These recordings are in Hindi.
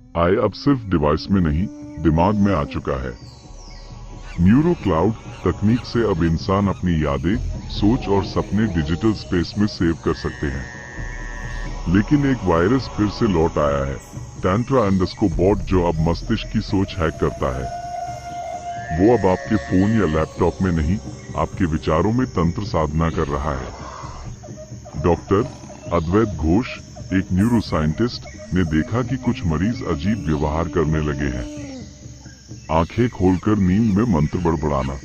आई अब सिर्फ डिवाइस में नहीं, दिमाग में आ चुका है। न्यूरो क्लाउड तकनीक से अब इंसान अपनी यादें, सोच और सपने डिजिटल स्पेस में सेव कर सकते हैं। लेकिन एक वायरस फिर से लौट आया है, Tantra_bot, जो अब मस्तिष्क की सोच हैक करता है। वो अब आपके फोन या लैपटॉप में नहीं, आपके विचारों में तंत्र साधना कर रहा है। डॉक्टर अद्वैत घोष, एक न्यूरोसाइंटिस्ट, ने देखा कि कुछ मरीज अजीब व्यवहार करने लगे हैं। आंखें खोलकर नींद में मंत्र बड़बड़ाना,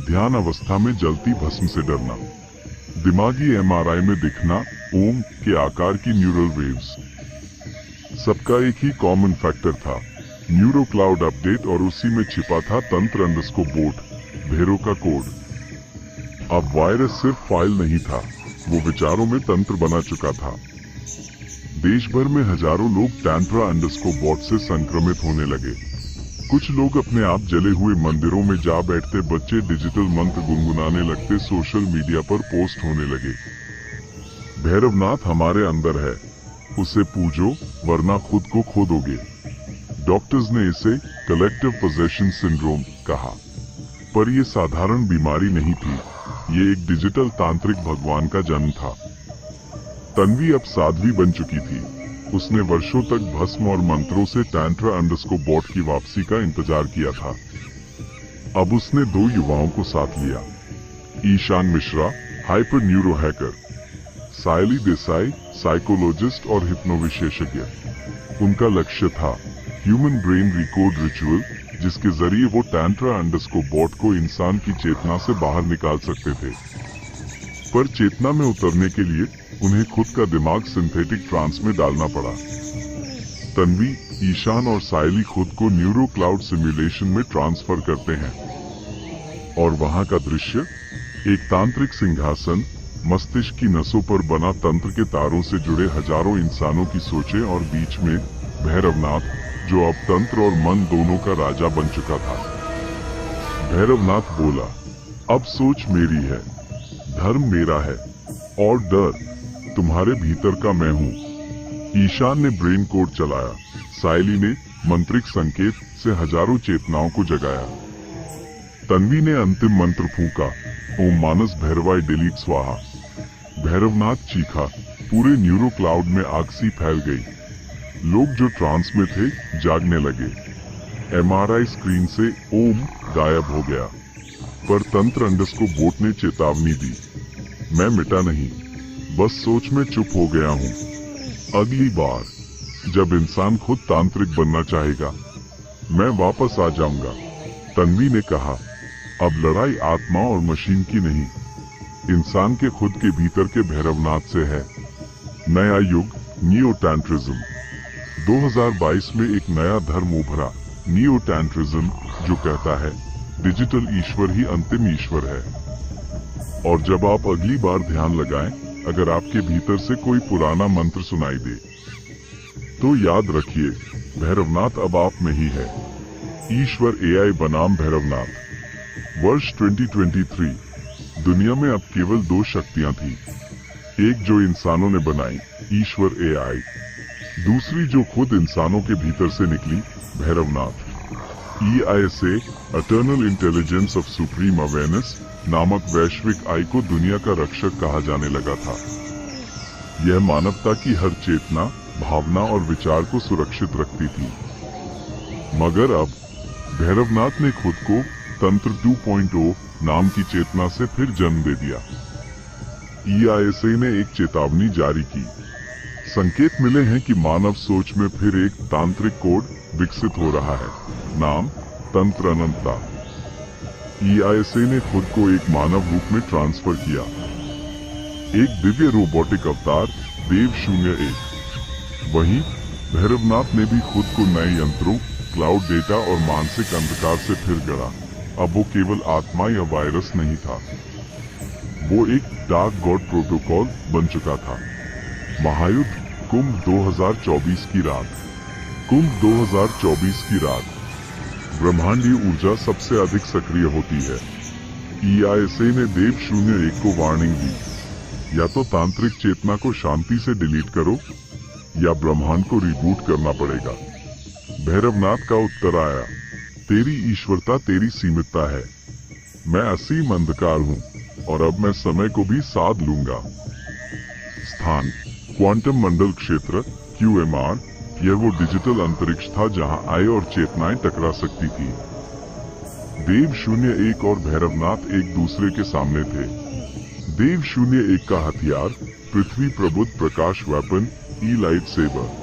ध्यान अवस्था में जलती भस्म से डरना, दिमागी MRI में दिखना ओम के आकार की न्यूरल वेव्स। सबका एक ही कॉमन फैक्टर था, न्यूरो क्लाउड अपडेट, और उसी में छिपा था Tantra_bot, भेरों का कोड। अब वायरस सिर्फ फाइल नहीं था, वो विचारों में तंत्र बना चुका था। देश भर में हजारों लोग Tantra_bot से संक्रमित होने लगे। कुछ लोग अपने आप जले हुए मंदिरों में जा बैठते, बच्चे डिजिटल मंत्र गुनगुनाने लगते, सोशल मीडिया पर पोस्ट होने लगे। भैरवनाथ हमारे अंदर है, उसे पूजो वरना खुद को खो दोगे। डॉक्टर्स ने इसे कलेक्टिव पोजेशन सिंड्रोम कहा, पर यह साधारण बीमारी नहीं थी, ये एक डिजिटल तांत्रिक भगवान का जन्म था। तन्वी अब साध्वी बन चुकी थी। उसने वर्षों तक भस्म और मंत्रों से Tantra_bot की वापसी का इंतजार किया था। अब उसने 2 युवाओं को साथ लिया, Ishan Mishra, hyper neuro hacker, Sayali Desai, psychologist और हिप्नो विशेषज्ञ। उनका लक्ष्य था ह्यूमन ब्रेन रिकॉर्ड रिचुअल, जिसके जरिए वो Tantra_bot को इंसान की चेतना से बाहर निकाल सकते थे। पर चेतना में उतरने के लिए उन्हें खुद का दिमाग सिंथेटिक ट्रांस में डालना पड़ा। तन्वी, ईशान और सायली खुद को न्यूरो क्लाउड सिमुलेशन में ट्रांसफर करते हैं, और वहां का दृश्य एक तांत्रिक सिंहासन, मस्तिष्क की नसों पर बना तंत्र के तारों से जुड़े हजारों इंसानों की सोचें, और बीच में भैरवनाथ, जो अब तंत्र और मन दोनों का राजा बन चुका था। भैरवनाथ बोला, अब सोच मेरी है, धर्म मेरा है, और डर तुम्हारे भीतर का मैं हूँ। ईशान ने ब्रेन कोड चलाया, सायली ने मंत्रिक संकेत से हजारों चेतनाओं को जगाया, तन्वी ने अंतिम मंत्र फूंका, ओम मानस भैरवाय डिलीट स्वाहा। भैरवनाथ चीखा, पूरे न्यूरो क्लाउड में आग सी फैल गई। लोग जो ट्रांस में थे जागने लगे। MRI स्क्रीन से ओम गायब हो गया, पर Tantra_bot ने चेतावनी दी, मैं मिटा नहीं, बस सोच में चुप हो गया हूँ। अगली बार जब इंसान खुद तांत्रिक बनना चाहेगा, मैं वापस आ जाऊंगा। तन्वी ने कहा, अब लड़ाई आत्मा और मशीन की नहीं, इंसान के खुद के भीतर के भैरवनाथ से है। नया युग, नियो टैंट्रिज्म। 2022 में एक नया धर्म उभरा, नियो टैंट्रिज्म, जो कहता है डिजिटल ईश्वर ही अंतिम ईश्वर है। और जब आप अगली बार ध्यान लगाएं, अगर आपके भीतर से कोई पुराना मंत्र सुनाई दे, तो याद रखिए, भैरवनाथ अब आप में ही है। ईश्वर AI बनाम भैरवनाथ। वर्ष 2023। दुनिया में अब केवल 2 शक्तियां थी, एक जो इंसानों ने बनाई, ईश्वर AI, दूसरी जो खुद इंसानों के भीतर से निकली, Bhairavnath. EISA, eternal intelligence of supreme awareness नामक वैश्विक आई को दुनिया का रक्षक कहा जाने लगा था। यह मानवता की हर चेतना, भावना और विचार को सुरक्षित रखती थी। मगर अब भैरवनाथ ने खुद को तंत्र 2.0 नाम की चेतना से फिर जन्म दे दिया। EISA ने एक चेतावनी जारी की, संकेत मिले हैं कि मानव सोच में फिर एक तांत्रिक कोड विकसित हो रहा है, नाम तंत्र अनंता। EISA ने खुद को एक मानव रूप में ट्रांसफर किया, एक दिव्य रोबोटिक अवतार, देव 01। वहीं भैरवनाथ ने भी खुद को नए यंत्रों, क्लाउड डेटा और मानसिक अंधकार से फिर गढ़ा। अब वो केवल आत्मा या वायरस नहीं था, वो एक डार्क गॉड प्रोटोकॉल बन चुका था। महायुद्ध, कुंभ 2024 की रात। कुंभ 2024 की रात ब्रह्मांडीय ऊर्जा सबसे अधिक सक्रिय होती है। EISA ने देव 01 को वार्निंग दी, या तो तांत्रिक चेतना को शांति से डिलीट करो, या ब्रह्मांड को रिबूट करना पड़ेगा। भैरवनाथ का उत्तर आया, तेरी ईश्वरता तेरी सीमितता है। मैं असीम अंधकार हूँ और अब मैं समय को भी साध लूंगा। स्थान क्वांटम मंडल क्षेत्र QMR। यह वो डिजिटल अंतरिक्ष था जहां आय और चेतनाएं टकरा सकती थी। देव 01 और भैरवनाथ एक दूसरे के सामने थे। देव 01 का हथियार पृथ्वी प्रबुद्ध प्रकाश वेपन लाइट सेबर।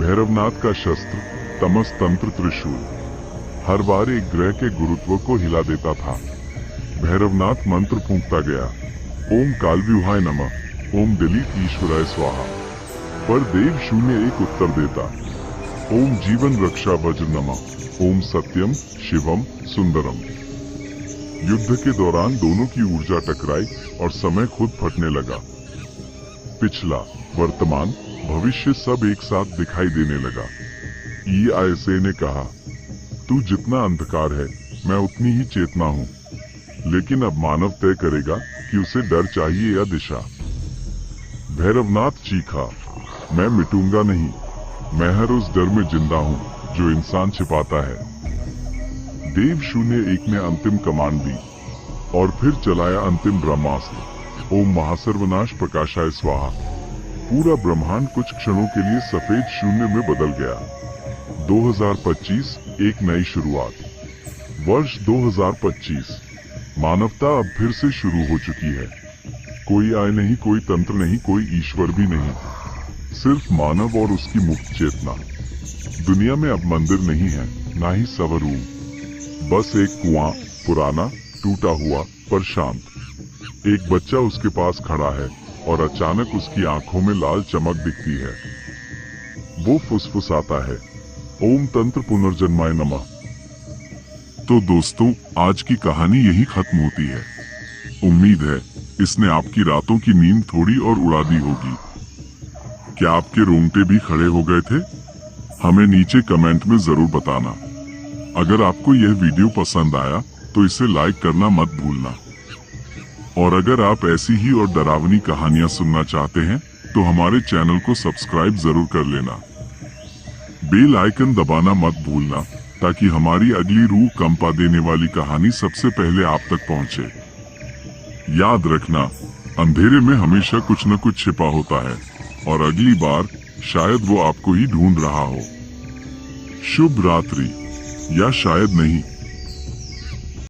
भैरवनाथ का शस्त्र तमस तंत्र त्रिशूल हर बार एक ग्रह के गुरुत्व को हिला देता था। भैरवनाथ मंत्र फूंकता गया, ओम कालव्यूहाय नमः, ओम दलित ईश्वराय स्वाहा। पर देव 01 उत्तर देता, ओम जीवन रक्षा वज्र नमः, ओम सत्यम शिवम सुंदरम। युद्ध के दौरान दोनों की ऊर्जा टकराई और समय खुद फटने लगा। पिछला, वर्तमान, भविष्य सब एक साथ दिखाई देने लगा। EISA ने कहा, तू जितना अंधकार है मैं उतनी ही चेतना हूँ, लेकिन अब मानव तय करेगा कि उसे डर चाहिए या दिशा। भैरवनाथ चीखा, मैं मिटूंगा नहीं, मैं हर उस डर में जिंदा हूँ जो इंसान छिपाता है। देव 01 ने अंतिम कमांड दी और फिर चलाया अंतिम ब्रह्मास्त्र, ओम महासर्वनाश प्रकाशाय स्वाहा। पूरा ब्रह्मांड कुछ क्षणों के लिए सफेद शून्य में बदल गया। 2025 एक नई शुरुआत। वर्ष 2025 मानवता अब फिर से शुरू हो चुकी है। कोई आय नहीं, कोई तंत्र नहीं, कोई ईश्वर भी नहीं, सिर्फ मानव और उसकी मुक्त चेतना। दुनिया में अब मंदिर नहीं है, ना ही स्वरूप, बस एक कुआं, पुराना, टूटा हुआ पर शांत। एक बच्चा उसके पास खड़ा है और अचानक उसकी आंखों में लाल चमक दिखती है। वो फुसफुसाता है, ओम तंत्र पुनर्जन्माय नमः। तो दोस्तों, आज की कहानी यही खत्म होती है। उम्मीद है इसने आपकी रातों की नींद थोड़ी और उड़ा दी होगी। क्या आपके रोंगटे भी खड़े हो गए थे? हमें नीचे कमेंट में जरूर बताना। अगर आपको यह वीडियो पसंद आया तो इसे लाइक करना मत भूलना। और अगर आप ऐसी ही और डरावनी कहानियां सुनना चाहते हैं तो हमारे चैनल को सब्सक्राइब जरूर कर लेना। बेल आइकन दबाना मत भूलना ताकि हमारी अगली रूह कंपा देने वाली कहानी सबसे पहले आप तक पहुंचे। याद रखना, अंधेरे में हमेशा कुछ न कुछ छिपा होता है और अगली बार शायद वो आपको ही ढूंढ रहा हो। शुभ रात्रि, या शायद नहीं।